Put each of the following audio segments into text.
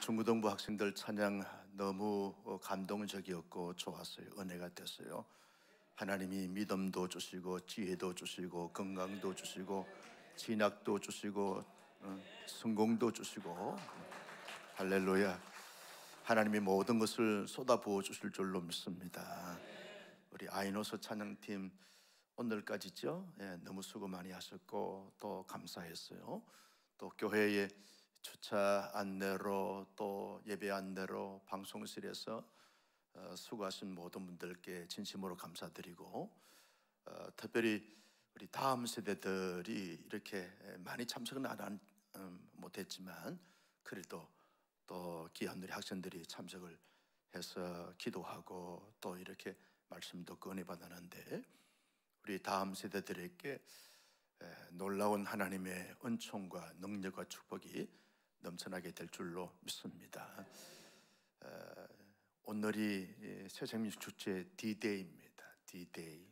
중고등부 학생들 찬양 너무 감동적이었고 좋았어요. 은혜가 됐어요. 하나님이 믿음도 주시고 지혜도 주시고 건강도 주시고 진학도 주시고 성공도 주시고 할렐루야. 하나님이 모든 것을 쏟아부어 주실 줄로 믿습니다. 우리 아이노스 찬양팀 오늘까지죠. 너무 수고 많이 하셨고 또 감사했어요. 또 교회에 주차 안내로 또 예배 안내로 방송실에서 수고하신 모든 분들께 진심으로 감사드리고 특별히 우리 다음 세대들이 이렇게 많이 참석은 못했지만 그래도 또 귀한 우리 학생들이 참석을 해서 기도하고 또 이렇게 말씀도 은혜 받았는데 우리 다음 세대들에게 놀라운 하나님의 은총과 능력과 축복이 넘쳐나게 될 줄로 믿습니다. 오늘이 새생명 축제 D-Day입니다. D-Day.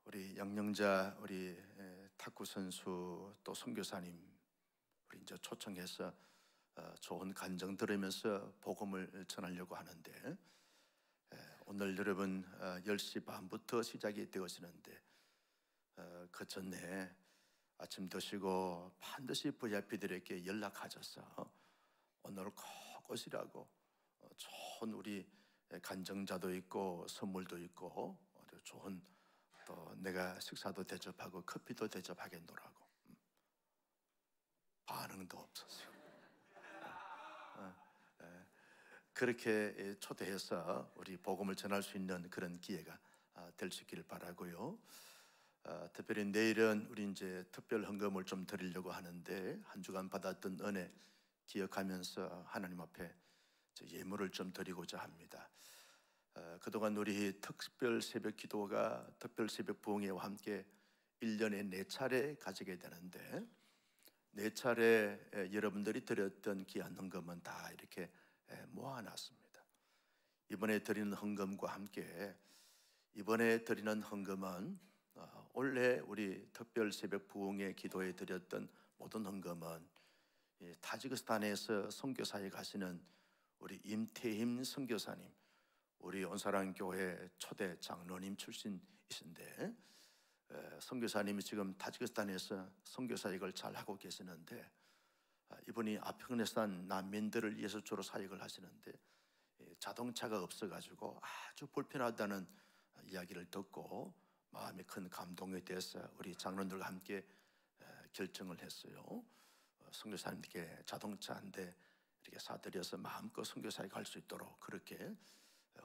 우리 양영자 우리 탁구 선수 또 선교사님 우리 이제 초청해서 좋은 간증 들으면서 복음을 전하려고 하는데 오늘 여러분 10시 반부터 시작이 되어지는데 그 전에 아침 드시고 반드시 VIP들에게 연락하셔서 오늘 꼭 오시라고 좋은 우리 간증자도 있고 선물도 있고 좋은 또 내가 식사도 대접하고 커피도 대접하겠노라고. 반응도 없었어요. 그렇게 초대해서 우리 복음을 전할 수 있는 그런 기회가 될 수 있기를 바라고요. 특별히 내일은 우리 이제 특별 헌금을 좀 드리려고 하는데 한 주간 받았던 은혜 기억하면서 하나님 앞에 예물을 좀 드리고자 합니다. 그동안 우리 특별 새벽 기도가 특별 새벽 부흥회와 함께 1년에 4차례 가지게 되는데 4차례 여러분들이 드렸던 귀한 헌금은 다 이렇게 모아놨습니다. 이번에 드리는 헌금과 함께 이번에 드리는 헌금은 원래 우리 특별 새벽 부흥회 기도에 드렸던 모든 헌금은 타지크스탄에서 선교사에 가시는 우리 임태임 선교사님 우리 온사랑교회 초대 장로님 출신이신데 선교사님이 지금 타지크스탄에서 선교사역을 잘 하고 계시는데 이분이 아프가니스탄 난민들을 위해서 주로 사역을 하시는데 자동차가 없어가지고 아주 불편하다는 이야기를 듣고 마음이 큰 감동이 돼서 우리 장로들과 함께 결정을 했어요. 선교사님께 자동차 한 대 이렇게 사드려서 마음껏 선교사에 갈 수 있도록 그렇게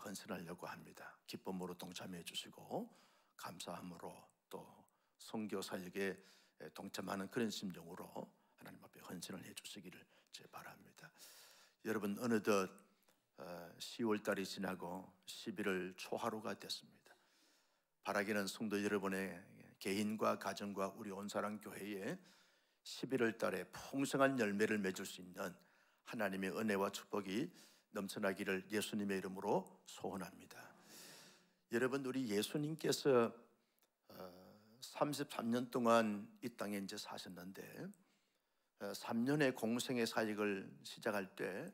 헌신하려고 합니다. 기쁨으로 동참해 주시고 감사함으로 또 선교사역에 동참하는 그런 심정으로 하나님 앞에 헌신을 해 주시기를 제 바랍니다. 여러분 어느덧 10월 달이 지나고 11월 초하루가 됐습니다. 바라기는 성도 여러분의 개인과 가정과 우리 온사랑교회에 11월 달에 풍성한 열매를 맺을 수 있는 하나님의 은혜와 축복이 넘쳐나기를 예수님의 이름으로 소원합니다. 여러분 우리 예수님께서 33년 동안 이 땅에 이제 사셨는데 3년의 공생의 사역을 시작할 때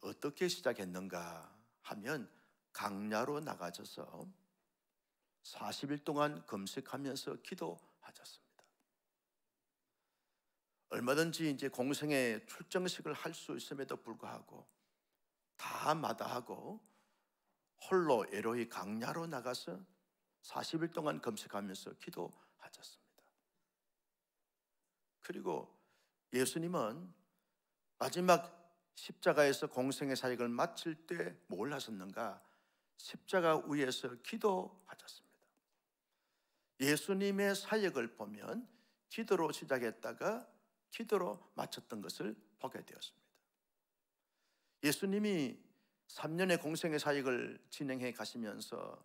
어떻게 시작했는가 하면 강야로 나가셔서 40일 동안 금식하면서 기도하셨습니다. 얼마든지 이제 공생의 출정식을 할 수 있음에도 불구하고 다 마다하고 홀로 애로히 강야로 나가서 40일 동안 금식하면서 기도하셨습니다. 그리고 예수님은 마지막 십자가에서 공생의 사역을 마칠 때 뭘 하셨는가? 십자가 위에서 기도하셨습니다. 예수님의 사역을 보면 기도로 시작했다가 기도로 마쳤던 것을 보게 되었습니다. 예수님이 3년의 공생의 사역을 진행해 가시면서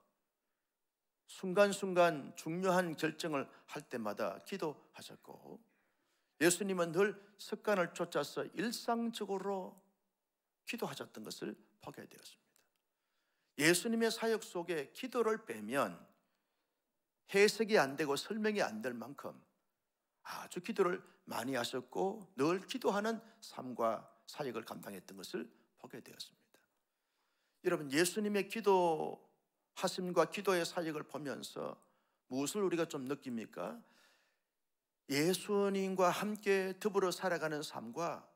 순간순간 중요한 결정을 할 때마다 기도하셨고 예수님은 늘 습관을 쫓아서 일상적으로 기도하셨던 것을 보게 되었습니다. 예수님의 사역 속에 기도를 빼면 해석이 안 되고 설명이 안 될 만큼 아주 기도를 많이 하셨고 늘 기도하는 삶과 사역을 감당했던 것을 보게 되었습니다. 여러분, 예수님의 기도하심과 기도의 사역을 보면서 무엇을 우리가 좀 느낍니까? 예수님과 함께 더불어 살아가는 삶과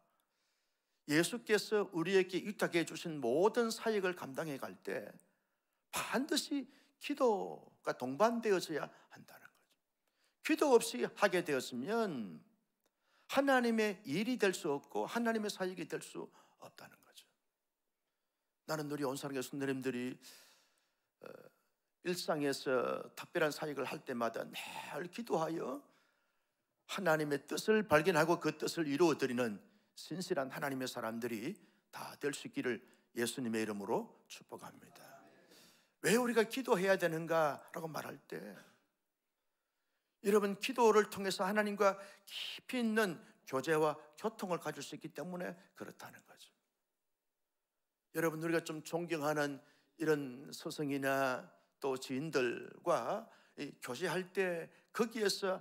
예수께서 우리에게 위탁해 주신 모든 사역을 감당해 갈 때 반드시 기도가 동반되어져야 한다는 거죠. 기도 없이 하게 되었으면 하나님의 일이 될 수 없고 하나님의 사역이 될 수 없다는 거죠. 나는 우리 온사랑의 성도님들이 일상에서 특별한 사역을 할 때마다 늘 기도하여 하나님의 뜻을 발견하고 그 뜻을 이루어드리는 신실한 하나님의 사람들이 다 될 수 있기를 예수님의 이름으로 축복합니다. 왜 우리가 기도해야 되는가라고 말할 때, 여러분, 기도를 통해서 하나님과 깊이 있는 교제와 교통을 가질 수 있기 때문에 그렇다는 거죠. 여러분, 우리가 좀 존경하는 이런 스승이나 또 지인들과 교제할 때 거기에서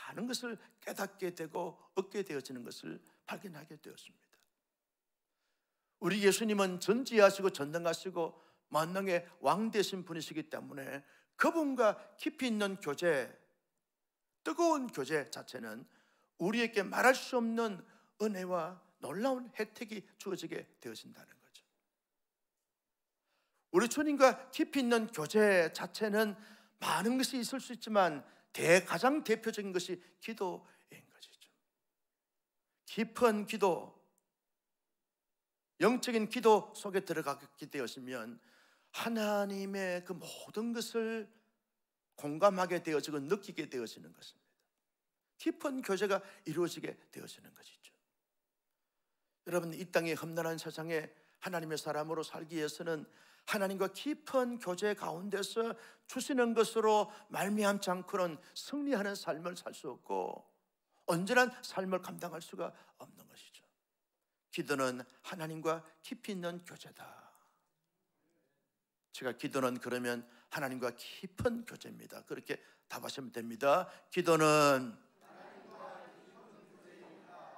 많은 것을 깨닫게 되고 얻게 되어지는 것을 발견하게 되었습니다. 우리 예수님은 전지하시고 전능하시고 만능의 왕 되신 분이시기 때문에 그분과 깊이 있는 교제, 뜨거운 교제 자체는 우리에게 말할 수 없는 은혜와 놀라운 혜택이 주어지게 되어진다는 거죠. 우리 주님과 깊이 있는 교제 자체는 많은 것이 있을 수 있지만 가장 대표적인 것이 기도인 것이죠. 깊은 기도, 영적인 기도 속에 들어가게 되었으면 하나님의 그 모든 것을 공감하게 되어지고 느끼게 되어지는 것입니다. 깊은 교제가 이루어지게 되어지는 것이죠. 여러분, 이 땅의 험난한 세상에 하나님의 사람으로 살기 위해서는 하나님과 깊은 교제 가운데서 주시는 것으로 말미암지 않고는 승리하는 삶을 살 수 없고 온전한 삶을 감당할 수가 없는 것이죠. 기도는 하나님과 깊이 있는 교제다. 제가 기도는 그러면 하나님과 깊은 교제입니다. 그렇게 답하시면 됩니다. 기도는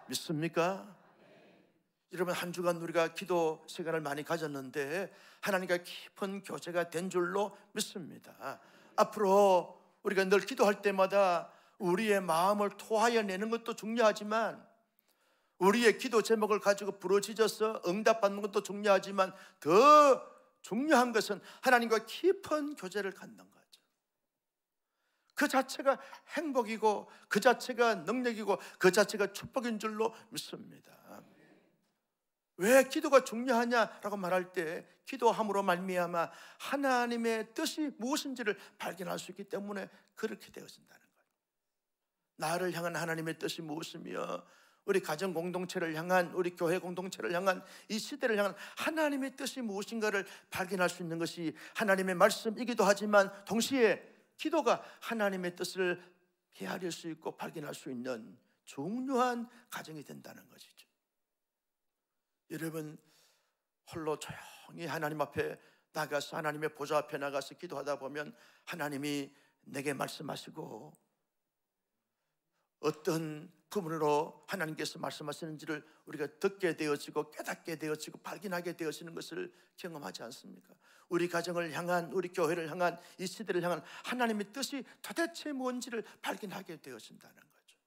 믿습니까? 여러분, 한 주간 우리가 기도 시간을 많이 가졌는데 하나님과 깊은 교제가 된 줄로 믿습니다. 앞으로 우리가 늘 기도할 때마다 우리의 마음을 토하여 내는 것도 중요하지만 우리의 기도 제목을 가지고 부르짖어서 응답받는 것도 중요하지만 더 중요한 것은 하나님과 깊은 교제를 갖는 거죠. 그 자체가 행복이고 그 자체가 능력이고 그 자체가 축복인 줄로 믿습니다. 왜 기도가 중요하냐라고 말할 때 기도함으로 말미암아 하나님의 뜻이 무엇인지를 발견할 수 있기 때문에 그렇게 되어진다는 거예요. 나를 향한 하나님의 뜻이 무엇이며 우리 가정 공동체를 향한, 우리 교회 공동체를 향한, 이 시대를 향한 하나님의 뜻이 무엇인가를 발견할 수 있는 것이 하나님의 말씀이기도 하지만 동시에 기도가 하나님의 뜻을 헤아릴 수 있고 발견할 수 있는 중요한 과정이 된다는 것이죠. 여러분, 홀로 조용히 하나님 앞에 나가서 하나님의 보좌 앞에 나가서 기도하다 보면 하나님이 내게 말씀하시고 어떤 부분으로 하나님께서 말씀하시는지를 우리가 듣게 되어지고 깨닫게 되어지고 발견하게 되어지는 것을 경험하지 않습니까? 우리 가정을 향한, 우리 교회를 향한, 이 시대를 향한 하나님의 뜻이 도대체 뭔지를 발견하게 되어진다는 거죠.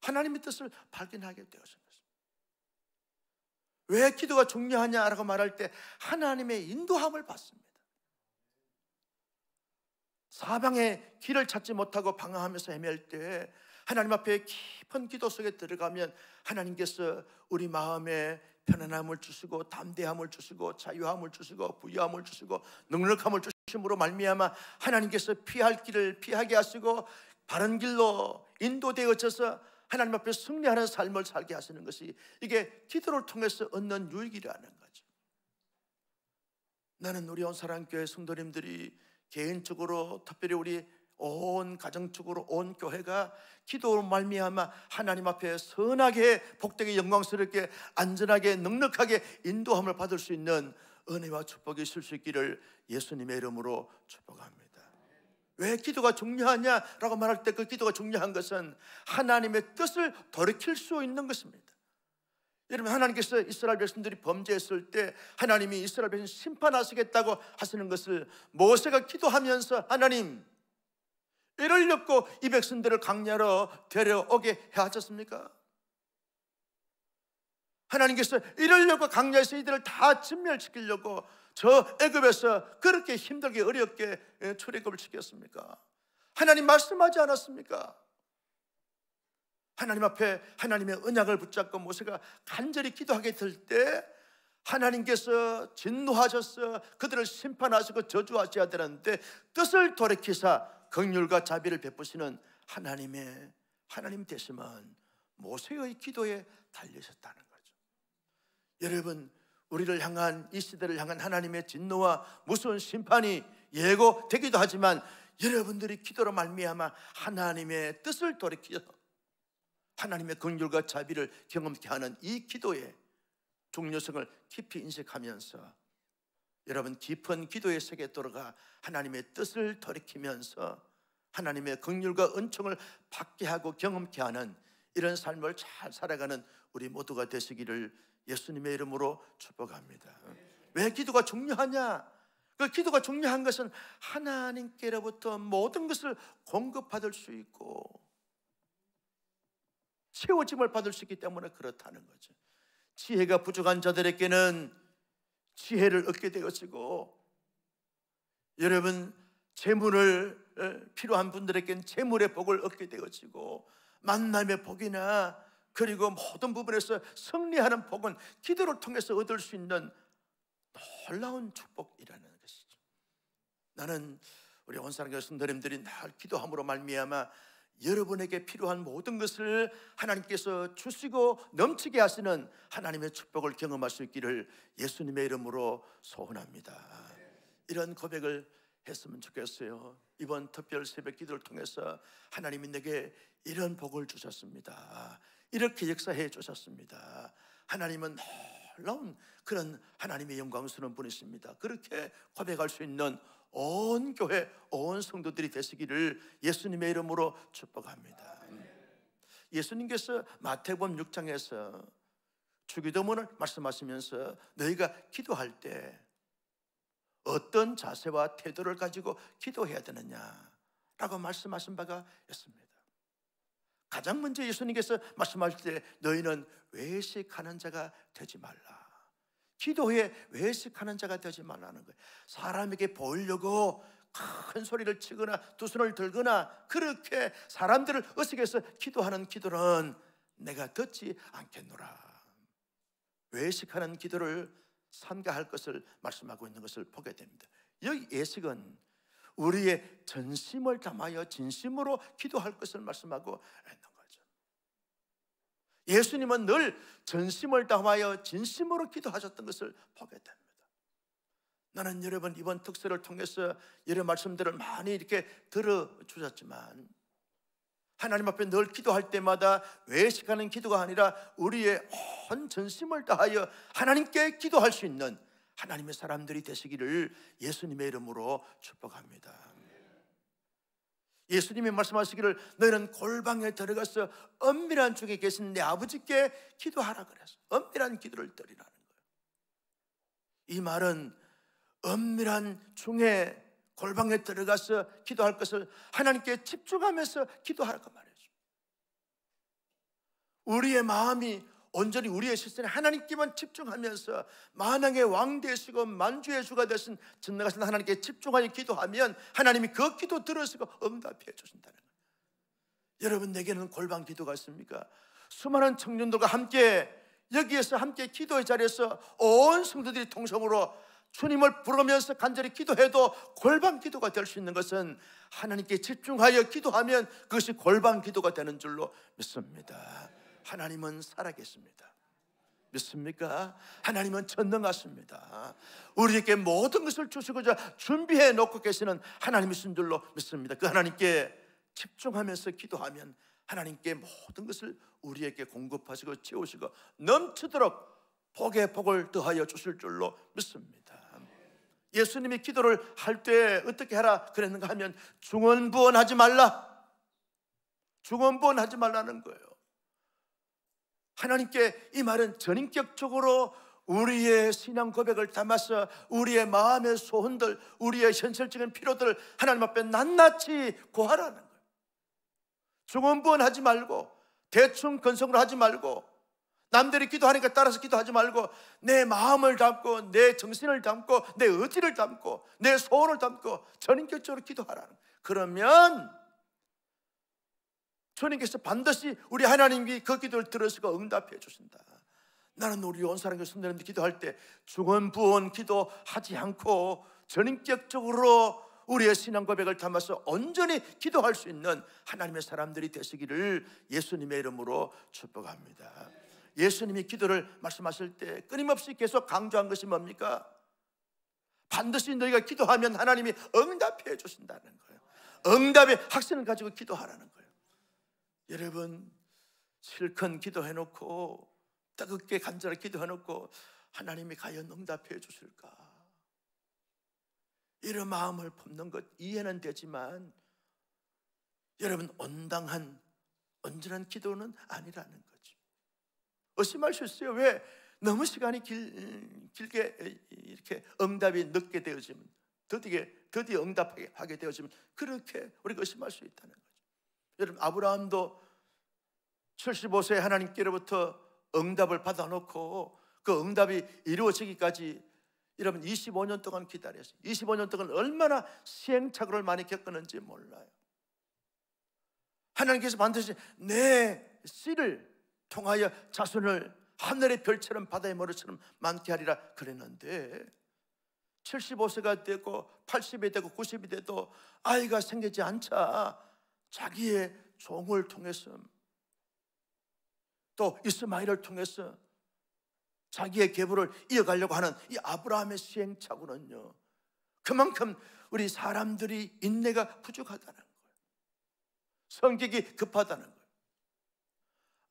하나님의 뜻을 발견하게 되어진 것입니다. 왜 기도가 중요하냐라고 말할 때 하나님의 인도함을 받습니다. 사방의 길을 찾지 못하고 방황하면서 헤맬 때 하나님 앞에 깊은 기도 속에 들어가면 하나님께서 우리 마음에 편안함을 주시고 담대함을 주시고 자유함을 주시고 부유함을 주시고 능력함을 주심으로 말미암아 하나님께서 피할 길을 피하게 하시고 바른 길로 인도되어져서 하나님 앞에 승리하는 삶을 살게 하시는 것이 이게 기도를 통해서 얻는 유익이라는 거죠. 나는 우리 온사랑교회 성도님들이 개인적으로 특별히 우리 온 가정적으로 온 교회가 기도로 말미암아 하나님 앞에 선하게 복되게 영광스럽게 안전하게 넉넉하게 인도함을 받을 수 있는 은혜와 축복이 있을 수 있기를 예수님의 이름으로 축복합니다. 왜 기도가 중요하냐라고 말할 때 그 기도가 중요한 것은 하나님의 뜻을 돌이킬 수 있는 것입니다. 여러분, 하나님께서 이스라엘 백성들이 범죄했을 때 하나님이 이스라엘 백성 심판하시겠다고 하시는 것을 모세가 기도하면서 하나님, 이를 엮고 이 백성들을 강야로 데려오게 하셨습니까? 하나님께서 이를 엮고 강야에서 이들을 다 진멸시키려고 저 애굽에서 그렇게 힘들게 어렵게 출애굽을 시켰습니까? 하나님 말씀하지 않았습니까? 하나님 앞에 하나님의 언약을 붙잡고 모세가 간절히 기도하게 될 때 하나님께서 진노하셔서 그들을 심판하시고 저주하셔야 되는데 뜻을 돌이키사 긍휼과 자비를 베푸시는 하나님 되심은 모세의 기도에 달리셨다는 거죠. 여러분, 우리를 향한, 이 시대를 향한 하나님의 진노와 무서운 심판이 예고되기도 하지만 여러분들이 기도로 말미암아 하나님의 뜻을 돌이켜 하나님의 긍휼과 자비를 경험케 하는 이 기도의 중요성을 깊이 인식하면서 여러분, 깊은 기도의 세계에 들어가 하나님의 뜻을 돌이키면서 하나님의 긍휼과 은총을 받게 하고 경험케 하는 이런 삶을 잘 살아가는 우리 모두가 되시기를 예수님의 이름으로 축복합니다. 왜 기도가 중요하냐? 그 기도가 중요한 것은 하나님께로부터 모든 것을 공급받을 수 있고 채워짐을 받을 수 있기 때문에 그렇다는 거죠. 지혜가 부족한 자들에게는 지혜를 얻게 되어지고, 여러분, 재물을 필요한 분들에게는 재물의 복을 얻게 되어지고, 만남의 복이나 그리고 모든 부분에서 승리하는 복은 기도를 통해서 얻을 수 있는 놀라운 축복이라는 것이죠. 나는 우리 온사랑교회 성도님들이 날 기도함으로 말미암아 여러분에게 필요한 모든 것을 하나님께서 주시고 넘치게 하시는 하나님의 축복을 경험할 수 있기를 예수님의 이름으로 소원합니다. 이런 고백을 했으면 좋겠어요. 이번 특별 새벽 기도를 통해서 하나님이 내게 이런 복을 주셨습니다. 이렇게 역사해 주셨습니다. 하나님은 놀라운 그런 하나님의 영광스러운 분이십니다. 그렇게 고백할 수 있는 온 교회, 온 성도들이 되시기를 예수님의 이름으로 축복합니다. 예수님께서 마태복음 6장에서 주기도문을 말씀하시면서 너희가 기도할 때 어떤 자세와 태도를 가지고 기도해야 되느냐라고 말씀하신 바가 있습니다. 가장 먼저 예수님께서 말씀하실 때 너희는 외식하는 자가 되지 말라. 기도에 외식하는 자가 되지 말라는 거예요. 사람에게 보이려고 큰 소리를 치거나 두 손을 들거나 그렇게 사람들을 의식해서 기도하는 기도는 내가 듣지 않겠노라. 외식하는 기도를 삼가할 것을 말씀하고 있는 것을 보게 됩니다. 여기 예식은 우리의 전심을 담하여 진심으로 기도할 것을 말씀하고 있는 거죠. 예수님은 늘 전심을 담하여 진심으로 기도하셨던 것을 보게 됩니다. 나는 여러분 이번 특세를 통해서 여러 말씀들을 많이 이렇게 들어주셨지만 하나님 앞에 늘 기도할 때마다 외식하는 기도가 아니라 우리의 온 전심을 다하여 하나님께 기도할 수 있는 하나님의 사람들이 되시기를 예수님의 이름으로 축복합니다. 예수님이 말씀하시기를 너희는 골방에 들어가서 은밀한 중에 계신 내 아버지께 기도하라 그랬어요. 은밀한 기도를 드리라는 거예요. 이 말은 은밀한 중에 골방에 들어가서 기도할 것을 하나님께 집중하면서 기도하라고 말했죠. 우리의 마음이 온전히 우리의 시선에 하나님께만 집중하면서 만왕의 왕 되시고 만주의 주가 되신 전능하신 하나님께 집중하여 기도하면 하나님이 그 기도 들으시고 응답해 주신다는 거예요. 여러분, 내게는 골방 기도가 있습니까? 수많은 청년들과 함께 여기에서 함께 기도의 자리에서 온 성도들이 통성으로 주님을 부르면서 간절히 기도해도 골방 기도가 될 수 있는 것은 하나님께 집중하여 기도하면 그것이 골방 기도가 되는 줄로 믿습니다. 하나님은 살아계십니다. 믿습니까? 하나님은 전능하십니다. 우리에게 모든 것을 주시고자 준비해 놓고 계시는 하나님이신 줄로 믿습니다. 그 하나님께 집중하면서 기도하면 하나님께 모든 것을 우리에게 공급하시고 채우시고 넘치도록 복에 복을 더하여 주실 줄로 믿습니다. 예수님이 기도를 할 때 어떻게 하라 그랬는가 하면 중언부언하지 말라, 중언부언하지 말라는 거예요. 하나님께 이 말은 전인격적으로 우리의 신앙 고백을 담아서 우리의 마음의 소원들, 우리의 현실적인 필요들을 하나님 앞에 낱낱이 고하라는 거예요. 중언부언하지 말고, 대충 건성으로 하지 말고, 남들이 기도하니까 따라서 기도하지 말고, 내 마음을 담고, 내 정신을 담고, 내 의지를 담고, 내 소원을 담고 전인격적으로 기도하라는 거예요. 그러면 주님께서 반드시 우리 하나님이 그 기도를 들으시고 응답해 주신다. 나는 우리 온 사람과 성도님들 기도할 때 중언부언 기도하지 않고 전인격적으로 우리의 신앙 고백을 담아서 온전히 기도할 수 있는 하나님의 사람들이 되시기를 예수님의 이름으로 축복합니다. 예수님이 기도를 말씀하실 때 끊임없이 계속 강조한 것이 뭡니까? 반드시 너희가 기도하면 하나님이 응답해 주신다는 거예요. 응답의 확신을 가지고 기도하라는 거예요. 여러분, 실컷 기도해놓고 뜨겁게 간절하게 기도해놓고 하나님이 과연 응답해 주실까? 이런 마음을 품는 것 이해는 되지만 여러분, 온당한 온전한 기도는 아니라는 거죠. 의심할 수 있어요. 왜? 너무 시간이 길게 이렇게 응답이 늦게 되어지면, 드디어 응답하게 되어지면 그렇게 우리가 의심할 수 있다는 거죠. 여러분, 아브라함도 75세 하나님께로부터 응답을 받아놓고 그 응답이 이루어지기까지 여러분 25년 동안 기다렸어요. 25년 동안 얼마나 시행착오를 많이 겪었는지 몰라요. 하나님께서 반드시 내 씨를 통하여 자손을 하늘의 별처럼 바다의 모래처럼 많게 하리라 그랬는데 75세가 되고 80이 되고 90이 돼도 아이가 생기지 않자 자기의 종을 통해서 또 이스마엘을 통해서 자기의 계보를 이어가려고 하는 이 아브라함의 시행착오는요, 그만큼 우리 사람들이 인내가 부족하다는 거예요. 성격이 급하다는 거예요.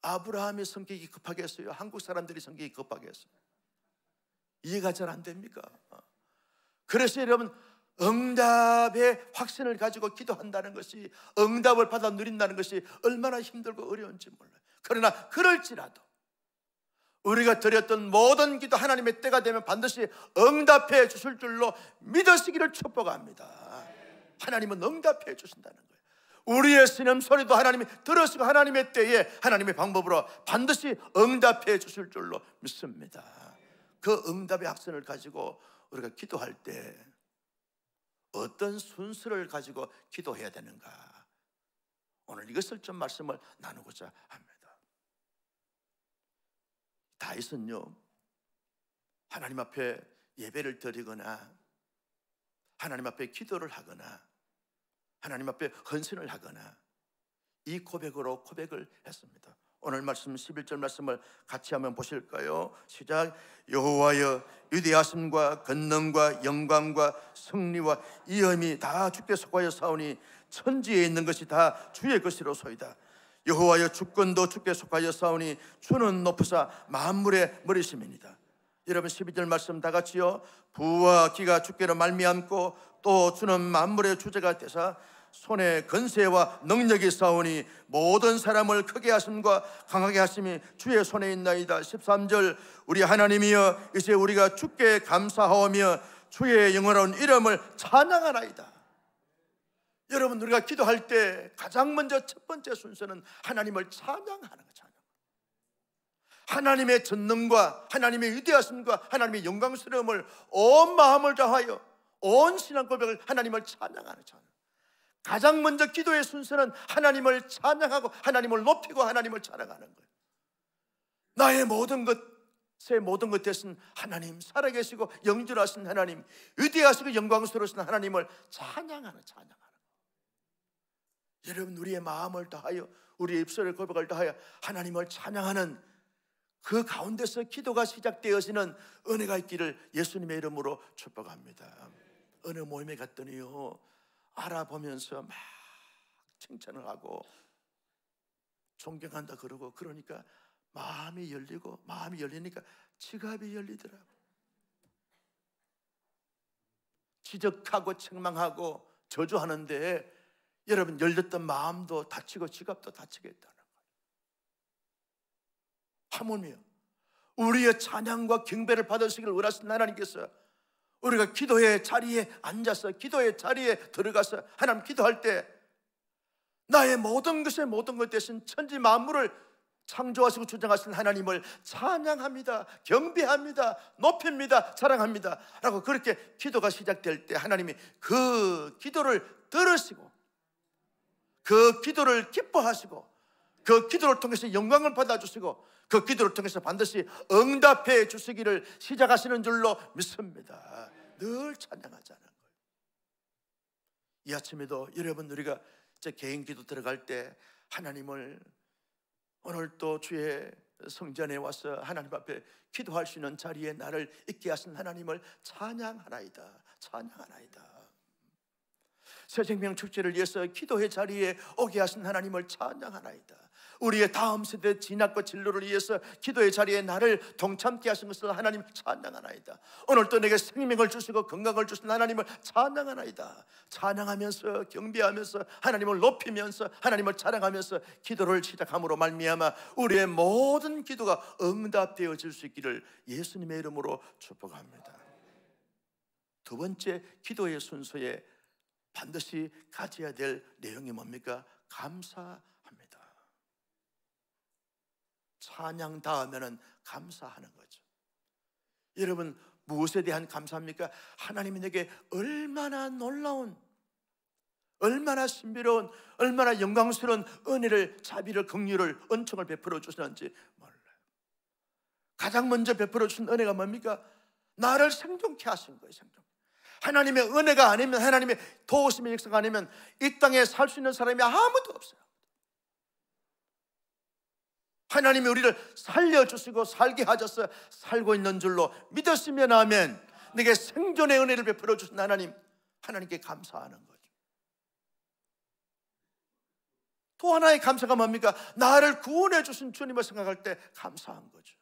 아브라함의 성격이 급하겠어요? 한국 사람들이 성격이 급하겠어요? 이해가 잘 안 됩니까? 그래서 여러분, 응답의 확신을 가지고 기도한다는 것이, 응답을 받아 누린다는 것이 얼마나 힘들고 어려운지 몰라요. 그러나 그럴지라도 우리가 드렸던 모든 기도 하나님의 때가 되면 반드시 응답해 주실 줄로 믿으시기를 축복합니다. 하나님은 응답해 주신다는 거예요. 우리의 신음 소리도 하나님이 들으시고 하나님의 때에 하나님의 방법으로 반드시 응답해 주실 줄로 믿습니다. 그 응답의 확신을 가지고 우리가 기도할 때 어떤 순서를 가지고 기도해야 되는가, 오늘 이것을 좀 말씀을 나누고자 합니다. 다윗은요, 하나님 앞에 예배를 드리거나 하나님 앞에 기도를 하거나 하나님 앞에 헌신을 하거나 이 고백으로 고백을 했습니다. 오늘 말씀 11절 말씀을 같이 한번 보실까요? 시작. 여호와여, 위대하심과 권능과 영광과 승리와 이음이 다 주께 속하여 사오니 천지에 있는 것이 다 주의 것이로소이다. 여호와여, 주권도 주께 속하여 사오니 주는 높으사 만물의 머리심이니이다. 여러분, 12절 말씀 다 같이요. 부와 기가 주께로 말미암고 또 주는 만물의 주제가 되사 손에 건세와 능력이 싸우니 모든 사람을 크게 하심과 강하게 하심이 주의 손에 있나이다. 13절. 우리 하나님이여, 이제 우리가 주께 감사하오며 주의 영원한 이름을 찬양하나이다. 여러분, 우리가 기도할 때 가장 먼저 첫 번째 순서는 하나님을 찬양하는 거예요. 하나님의 전능과 하나님의 위대하심과 하나님의 영광스러움을 온 마음을 다하여 온 신앙 고백을 하나님을 찬양하는 찬양. 가장 먼저 기도의 순서는 하나님을 찬양하고 하나님을 높이고 하나님을 찬양하는 거예요. 나의 모든 것의 모든 것 되신 하나님, 살아계시고 영존하신 하나님, 위대하시고 영광스러우신 하나님을 찬양하는 찬양하는 거예요. 여러분, 우리의 마음을 다하여 우리의 입술의 고백을 다하여 하나님을 찬양하는 그 가운데서 기도가 시작되어지는 은혜가 있기를 예수님의 이름으로 축복합니다. 어느 모임에 갔더니요, 알아보면서 막 칭찬을 하고 존경한다 그러고, 그러니까 마음이 열리니까 지갑이 열리더라고. 지적하고 책망하고 저주하는데 여러분 열렸던 마음도 다치고 지갑도 다치겠다는 거예요. 하물며 우리의 찬양과 경배를 받으시길 원하시는 하나님께서 우리가 기도의 자리에 앉아서 기도의 자리에 들어가서 하나님 기도할 때 나의 모든 것의 모든 것 대신 천지 만물을 창조하시고 주장하신 하나님을 찬양합니다, 경배합니다, 높입니다, 사랑합니다 라고 그렇게 기도가 시작될 때 하나님이 그 기도를 들으시고 그 기도를 기뻐하시고 그 기도를 통해서 영광을 받아주시고 그 기도를 통해서 반드시 응답해 주시기를 시작하시는 줄로 믿습니다. 늘 찬양하자는 거예요. 이 아침에도 여러분 우리가 개인 기도 들어갈 때 하나님을 오늘 또 주의 성전에 와서 하나님 앞에 기도할 수 있는 자리에 나를 있게 하신 하나님을 찬양하나이다, 찬양하나이다. 새생명 축제를 위해서 기도의 자리에 오게 하신 하나님을 찬양하나이다. 우리의 다음 세대 진학과 진로를 위해서 기도의 자리에 나를 동참케 하신 것을 하나님 찬양하나이다. 오늘 또 내게 생명을 주시고 건강을 주신 하나님을 찬양하나이다. 찬양하면서 경배하면서 하나님을 높이면서 하나님을 찬양하면서 기도를 시작함으로 말미암아 우리의 모든 기도가 응답되어질 수 있기를 예수님의 이름으로 축복합니다. 두 번째 기도의 순서에 반드시 가져야 될 내용이 뭡니까? 감사합니다. 찬양 다음에는 감사하는 거죠. 여러분 무엇에 대한 감사합니까? 하나님이 내게 얼마나 놀라운, 얼마나 신비로운, 얼마나 영광스러운 은혜를, 자비를, 긍휼을, 은총을 베풀어 주시는지 몰라요. 가장 먼저 베풀어 주신 은혜가 뭡니까? 나를 생존케 하신 거예요. 생존. 하나님의 은혜가 아니면, 하나님의 도우심의 역사가 아니면 이 땅에 살 수 있는 사람이 아무도 없어요. 하나님이 우리를 살려주시고 살게 하셔서 살고 있는 줄로 믿었으면 아멘. 내게 생존의 은혜를 베풀어 주신 하나님, 하나님께 감사하는 거죠. 또 하나의 감사가 뭡니까? 나를 구원해 주신 주님을 생각할 때 감사한 거죠.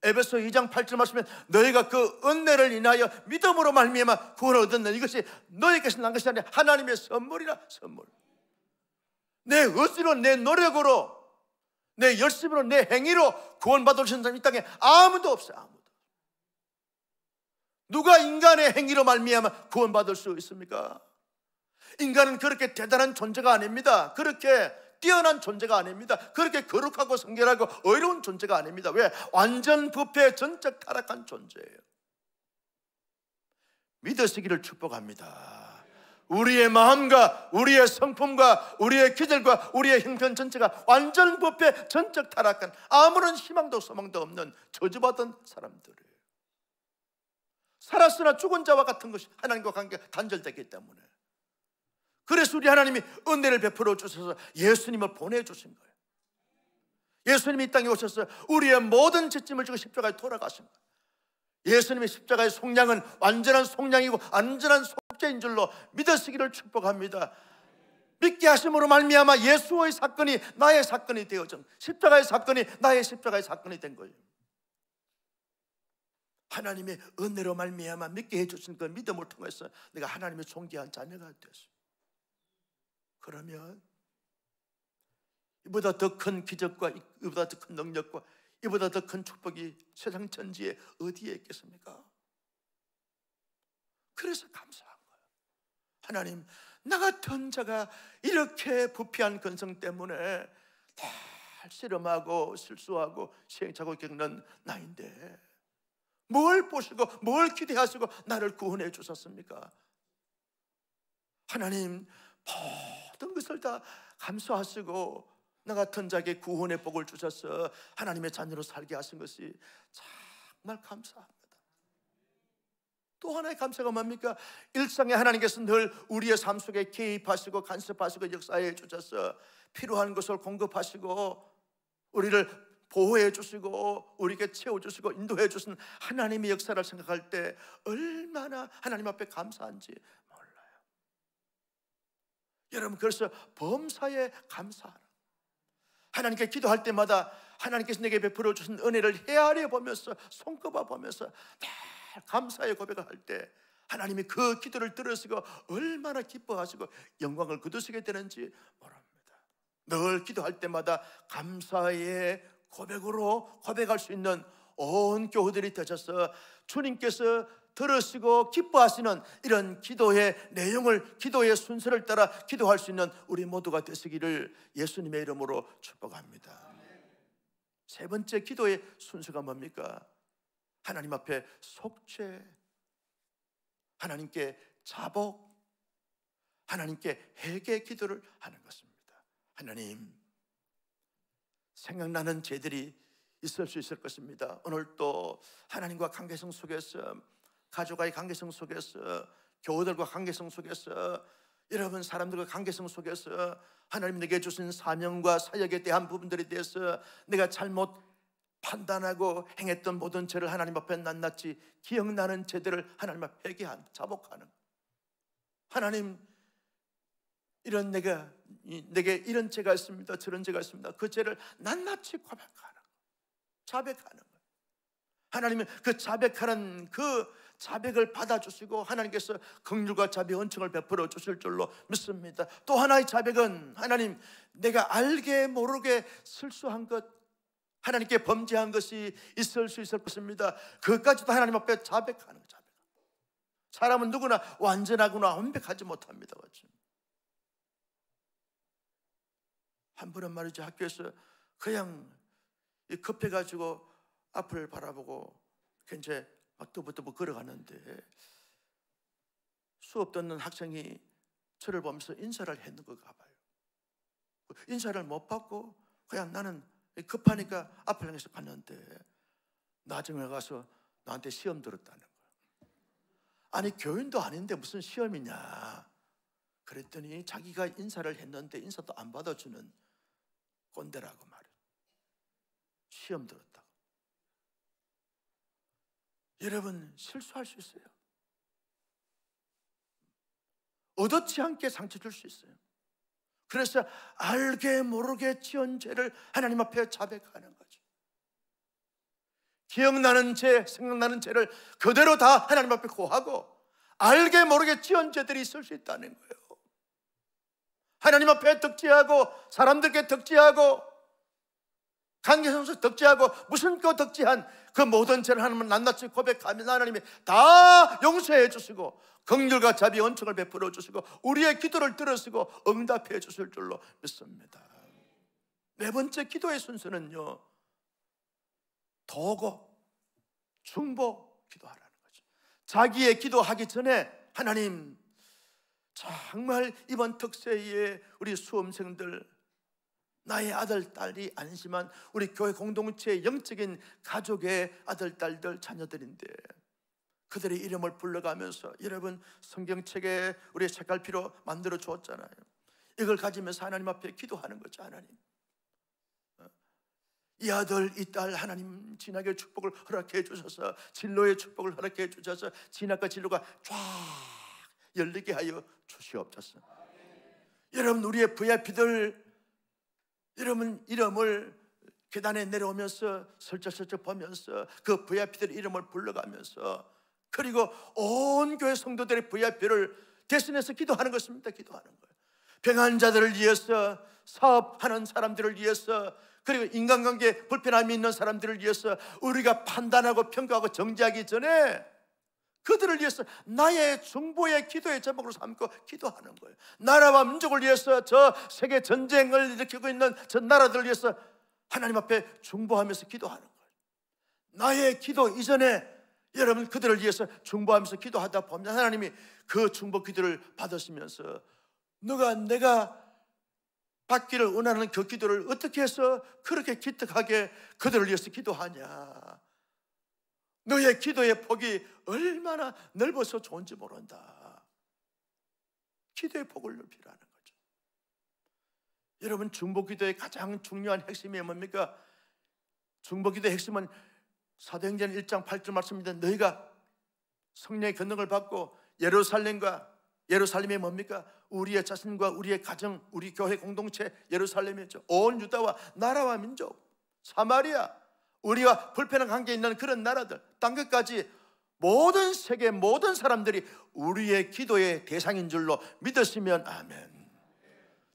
에베소 2장 8절 말씀에 너희가 그 은혜를 인하여 믿음으로 말미암아 구원을 얻었는 이것이 너희께서 난 것이 아니라 하나님의 선물이라. 선물. 내 의지로, 내 노력으로, 내 열심으로, 내 행위로 구원받을 수 있는 사람이 이 땅에 아무도 없어요. 아무도. 누가 인간의 행위로 말미암아 구원받을 수 있습니까? 인간은 그렇게 대단한 존재가 아닙니다. 그렇게 뛰어난 존재가 아닙니다. 그렇게 거룩하고 성결하고 의로운 존재가 아닙니다. 왜? 완전 부패, 전적 타락한 존재예요. 믿으시기를 축복합니다. 우리의 마음과 우리의 성품과 우리의 기질과 우리의 형편 전체가 완전 부패, 전적 타락한, 아무런 희망도 소망도 없는 저주받은 사람들이에요. 살았으나 죽은 자와 같은 것이 하나님과 관계가 단절되기 때문에, 그래서 우리 하나님이 은혜를 베풀어 주셔서 예수님을 보내주신 거예요. 예수님이 이 땅에 오셔서 우리의 모든 죄짐을 지고 십자가에 돌아가신 거예요. 예수님의 십자가의 속량은 완전한 속량이고 안전한 속죄인 줄로 믿으시기를 축복합니다. 믿게 하심으로 말미암아 예수의 사건이 나의 사건이 되어져, 십자가의 사건이 나의 십자가의 사건이 된 거예요. 하나님의 은혜로 말미암아 믿게 해주신 그 믿음을 통해서 내가 하나님의 존귀한 자녀가 되었어요. 그러면 이보다 더 큰 기적과 이보다 더 큰 능력과 이보다 더 큰 축복이 세상 전지에 어디에 있겠습니까? 그래서 감사한 거예요. 하나님, 나 같은 자가 이렇게 부패한 근성 때문에 다 실험하고 실수하고 시행착오 겪는 나인데 뭘 보시고 뭘 기대하시고 나를 구원해 주셨습니까? 하나님, 모든 것을 다 감수하시고 나 같은 자에게 구원의 복을 주셔서 하나님의 자녀로 살게 하신 것이 정말 감사합니다. 또 하나의 감사가 뭡니까? 일상에 하나님께서 늘 우리의 삶 속에 개입하시고 간섭하시고 역사해 주셔서 필요한 것을 공급하시고 우리를 보호해 주시고 우리에게 채워주시고 인도해 주신 하나님의 역사를 생각할 때 얼마나 하나님 앞에 감사한지 몰라요. 여러분, 그래서 범사에 감사하라. 하나님께 기도할 때마다 하나님께서 내게 베풀어 주신 은혜를 헤아려 보면서 손꼽아 보면서 다 감사의 고백을 할 때 하나님이 그 기도를 들으시고 얼마나 기뻐하시고 영광을 거두시게 되는지 모릅니다. 늘 기도할 때마다 감사의 고백으로 고백할 수 있는 온 교우들이 되셔서 주님께서 들으시고 기뻐하시는 이런 기도의 내용을, 기도의 순서를 따라 기도할 수 있는 우리 모두가 되시기를 예수님의 이름으로 축복합니다. 세 번째 기도의 순서가 뭡니까? 하나님 앞에 속죄, 하나님께 자복, 하나님께 회개 기도를 하는 것입니다. 하나님, 생각나는 죄들이 있을 수 있을 것입니다. 오늘 또 하나님과 관계성 속에서, 가족과의 관계성 속에서, 교우들과 관계성 속에서, 여러분 사람들과 관계성 속에서 하나님 내게 주신 사명과 사역에 대한 부분들에 대해서 내가 잘못 판단하고 행했던 모든 죄를 하나님 앞에 낱낱이 기억나는 죄들을 하나님 앞에 회개한, 자복하는, 하나님 이런 내게 이런 죄가 있습니다, 저런 죄가 있습니다, 그 죄를 낱낱이 고백하는, 자백하는 거예요. 하나님은 그 자백하는 그 자백을 받아주시고 하나님께서 긍휼과 자비의 은총을 베풀어 주실 줄로 믿습니다. 또 하나의 자백은 하나님, 내가 알게 모르게 실수한 것, 하나님께 범죄한 것이 있을 수 있을 것입니다. 그것까지도 하나님 앞에 자백하는 자백. 사람은 누구나 완전하거나 완벽하지 못합니다. 그렇죠? 한 번은 말이죠, 학교에서 그냥 급해가지고 앞을 바라보고 이제 막 또부터 걸어가는데 수업 듣는 학생이 저를 보면서 인사를 했는 건가 봐요. 인사를 못 받고 그냥 나는 급하니까 앞을 향해서 갔는데 나중에 가서 나한테 시험 들었다는 거예요. 아니 교인도 아닌데 무슨 시험이냐. 그랬더니 자기가 인사를 했는데 인사도 안 받아주는 꼰대라고 말해요. 시험 들었다고. 여러분 실수할 수 있어요. 의도치 않게 상처 줄 수 있어요. 그래서 알게 모르게 지은 죄를 하나님 앞에 자백하는 거죠. 기억나는 죄, 생각나는 죄를 그대로 다 하나님 앞에 고하고 알게 모르게 지은 죄들이 있을 수 있다는 거예요. 하나님 앞에 덕지하고 사람들께 덕지하고 관계성에서 덕지하고 무슨 그 덕지한 그 모든 죄를 하나님은 낱낱이 고백하면 하나님이 다 용서해 주시고 긍휼과 자비 은총을 베풀어 주시고 우리의 기도를 들으시고 응답해 주실 줄로 믿습니다. 네 번째 기도의 순서는요, 도고, 중보 기도하라는 거죠. 자기의 기도하기 전에 하나님, 정말 이번 특세에 우리 수험생들, 나의 아들, 딸이 아니지만 우리 교회 공동체의 영적인 가족의 아들, 딸들, 자녀들인데 그들의 이름을 불러가면서, 여러분 성경책에 우리 색깔피로 만들어 주었잖아요. 이걸 가지면서 하나님 앞에 기도하는 거죠. 하나님, 이 아들, 이 딸 하나님 진학의 축복을 허락해 주셔서, 진로의 축복을 허락해 주셔서 진학과 진로가 쫙 열리게 하여 주시옵소서. 여러분 우리의 VIP들, 여러분 이름을 계단에 내려오면서 슬쩍슬쩍 보면서 그 VIP들 이름을 불러가면서, 그리고 온 교회 성도들의 VIP를 대신해서 기도하는 것입니다. 기도하는 거예요. 병환자들을 위해서, 사업하는 사람들을 위해서, 그리고 인간관계에 불편함이 있는 사람들을 위해서 우리가 판단하고 평가하고 정지하기 전에 그들을 위해서 나의 중보의 기도의 제목으로 삼고 기도하는 거예요. 나라와 민족을 위해서, 저 세계 전쟁을 일으키고 있는 저 나라들을 위해서 하나님 앞에 중보하면서 기도하는 거예요. 나의 기도 이전에 여러분 그들을 위해서 중보하면서 기도하다 보면 하나님이 그 중보 기도를 받으시면서 내가 받기를 원하는 그 기도를 어떻게 해서 그렇게 기특하게 그들을 위해서 기도하냐. 너의 기도의 폭이 얼마나 넓어서 좋은지 모른다. 기도의 폭을 넓히라는 거죠. 여러분 중보기도의 가장 중요한 핵심이 뭡니까? 중보기도의 핵심은 사도행전 1장 8절 말씀입니다. 너희가 성령의 권능을 받고 예루살렘이 뭡니까? 우리의 자신과 우리의 가정, 우리 교회 공동체 예루살렘이죠. 온 유다와 나라와 민족, 사마리아, 우리와 불편한 관계에 있는 그런 나라들, 딴 것까지 모든 세계 모든 사람들이 우리의 기도의 대상인 줄로 믿으시면 아멘.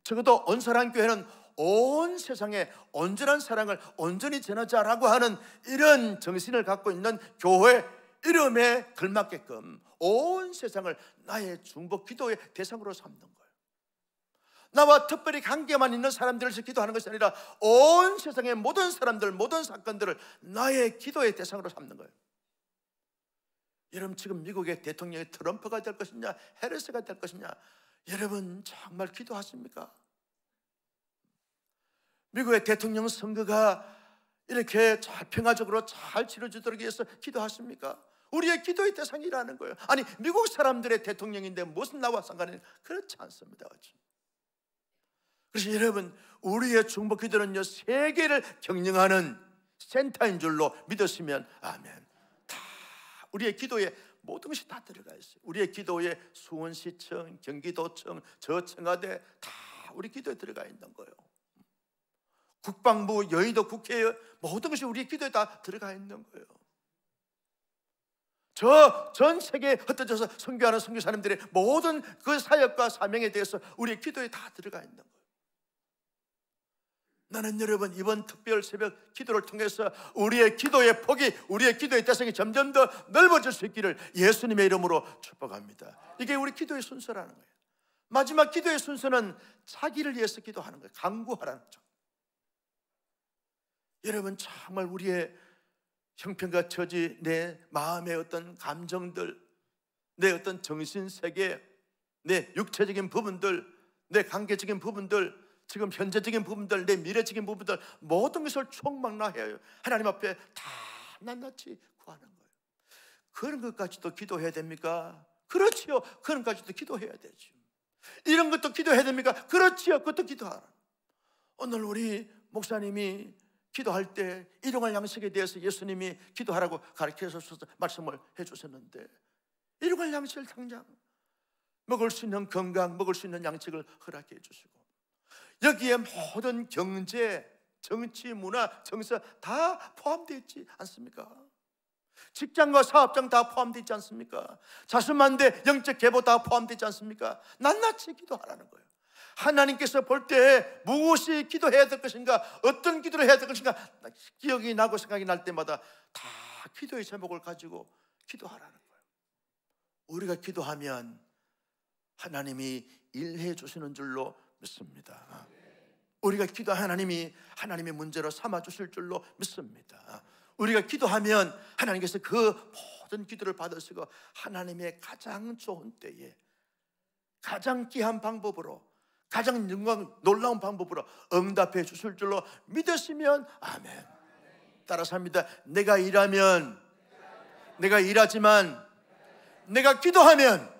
적어도 온사랑 교회는 온 세상에 온전한 사랑을 온전히 전하자라고 하는 이런 정신을 갖고 있는 교회 이름에 걸맞게끔 온 세상을 나의 중보 기도의 대상으로 삼는 거예요. 나와 특별히 관계만 있는 사람들을 기도하는 것이 아니라 온 세상의 모든 사람들, 모든 사건들을 나의 기도의 대상으로 삼는 거예요. 여러분, 지금 미국의 대통령이 트럼프가 될 것이냐 해리스가 될 것이냐, 여러분 정말 기도하십니까? 미국의 대통령 선거가 이렇게 잘 평화적으로 잘 치러지도록 위해서 기도하십니까? 우리의 기도의 대상이라는 거예요. 아니, 미국 사람들의 대통령인데 무슨 나와 상관이? 그렇지 않습니다. 그래서 여러분, 우리의 중보 기도는요, 세계를 경영하는 센터인 줄로 믿으시면 아멘. 다 우리의 기도에 모든 것이 다 들어가 있어요. 우리의 기도에 수원시청, 경기도청, 저 청와대 다 우리 기도에 들어가 있는 거예요. 국방부, 여의도 국회 모든 것이 우리의 기도에 다 들어가 있는 거예요. 저 전 세계에 흩어져서 선교하는 선교사님들의 모든 그 사역과 사명에 대해서 우리의 기도에 다 들어가 있는 거예요. 나는 여러분, 이번 특별 새벽 기도를 통해서 우리의 기도의 폭이, 우리의 기도의 대상이 점점 더 넓어질 수 있기를 예수님의 이름으로 축복합니다. 이게 우리 기도의 순서라는 거예요. 마지막 기도의 순서는 자기를 위해서 기도하는 거예요. 간구하라는 거죠. 여러분, 정말 우리의 형편과 처지, 내 마음의 어떤 감정들, 내 어떤 정신세계, 내 육체적인 부분들, 내 관계적인 부분들, 지금 현재적인 부분들, 내 미래적인 부분들, 모든 것을 총망라해요. 하나님 앞에 다 낱낱이 구하는 거예요. 그런 것까지도 기도해야 됩니까? 그렇지요. 그런 것까지도 기도해야 되죠. 이런 것도 기도해야 됩니까? 그렇지요. 그것도 기도하라. 오늘 우리 목사님이 기도할 때 일용할 양식에 대해서 예수님이 기도하라고 가르쳐서 말씀을 해주셨는데, 일용할 양식을 당장 먹을 수 있는 건강, 먹을 수 있는 양식을 허락해 주시고, 여기에 모든 경제, 정치, 문화, 정서 다 포함되어 있지 않습니까? 직장과 사업장 다 포함되어 있지 않습니까? 자수만대, 영적 계보 다 포함되어 있지 않습니까? 낱낱이 기도하라는 거예요. 하나님께서 볼 때 무엇이 기도해야 될 것인가, 어떤 기도를 해야 될 것인가, 기억이 나고 생각이 날 때마다 다 기도의 제목을 가지고 기도하라는 거예요. 우리가 기도하면 하나님이 일해 주시는 줄로 믿습니다. 우리가 기도하면 하나님의 문제로 삼아 주실 줄로 믿습니다. 우리가 기도하면 하나님께서 그 모든 기도를 받으시고 하나님의 가장 좋은 때에 가장 귀한 방법으로, 가장 놀라운 방법으로 응답해 주실 줄로 믿으시면 아멘. 따라서 합니다. 내가 일하면, 내가 일하지만, 내가 기도하면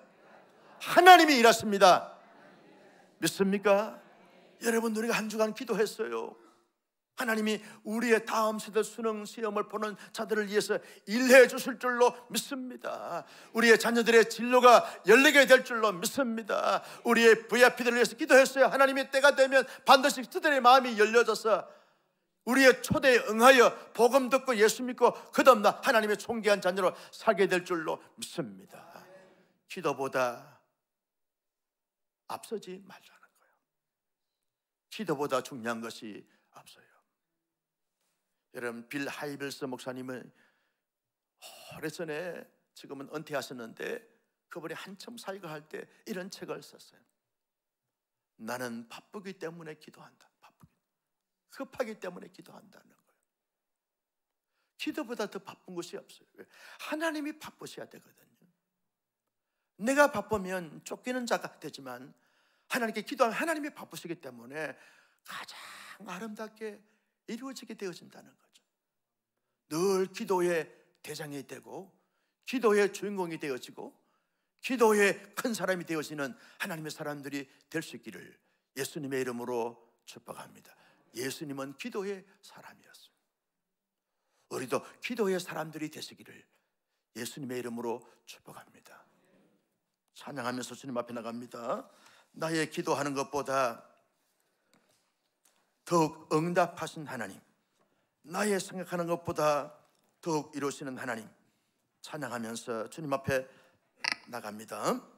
하나님이 일하십니다. 믿습니까? 여러분, 우리가 한 주간 기도했어요. 하나님이 우리의 다음 세대 수능 시험을 보는 자들을 위해서 일해 주실 줄로 믿습니다. 우리의 자녀들의 진로가 열리게 될 줄로 믿습니다. 우리의 VIP들을 위해서 기도했어요. 하나님의 때가 되면 반드시 그들의 마음이 열려져서 우리의 초대에 응하여 복음 듣고 예수 믿고 끝없나 하나님의 존귀한 자녀로 살게 될 줄로 믿습니다. 기도보다 앞서지 말자는 거예요. 기도보다 중요한 것이 앞서요. 여러분, 빌 하이벨스 목사님은 오래전에, 지금은 은퇴하셨는데, 그분이 한참 사역할 때 이런 책을 썼어요. 나는 바쁘기 때문에 기도한다. 급하기 때문에 기도한다는 거예요. 기도보다 더 바쁜 것이 없어요. 하나님이 바쁘셔야 되거든요. 내가 바쁘면 쫓기는 자가 되지만 하나님께 기도하면 하나님이 바쁘시기 때문에 가장 아름답게 이루어지게 되어진다는 거죠. 늘 기도의 대장이 되고 기도의 주인공이 되어지고 기도의 큰 사람이 되어지는 하나님의 사람들이 될 수 있기를 예수님의 이름으로 축복합니다. 예수님은 기도의 사람이었습니다. 우리도 기도의 사람들이 되시기를 예수님의 이름으로 축복합니다. 찬양하면서 주님 앞에 나갑니다. 나의 기도하는 것보다 더욱 응답하신 하나님, 나의 생각하는 것보다 더욱 이루시는 하나님, 찬양하면서 주님 앞에 나갑니다.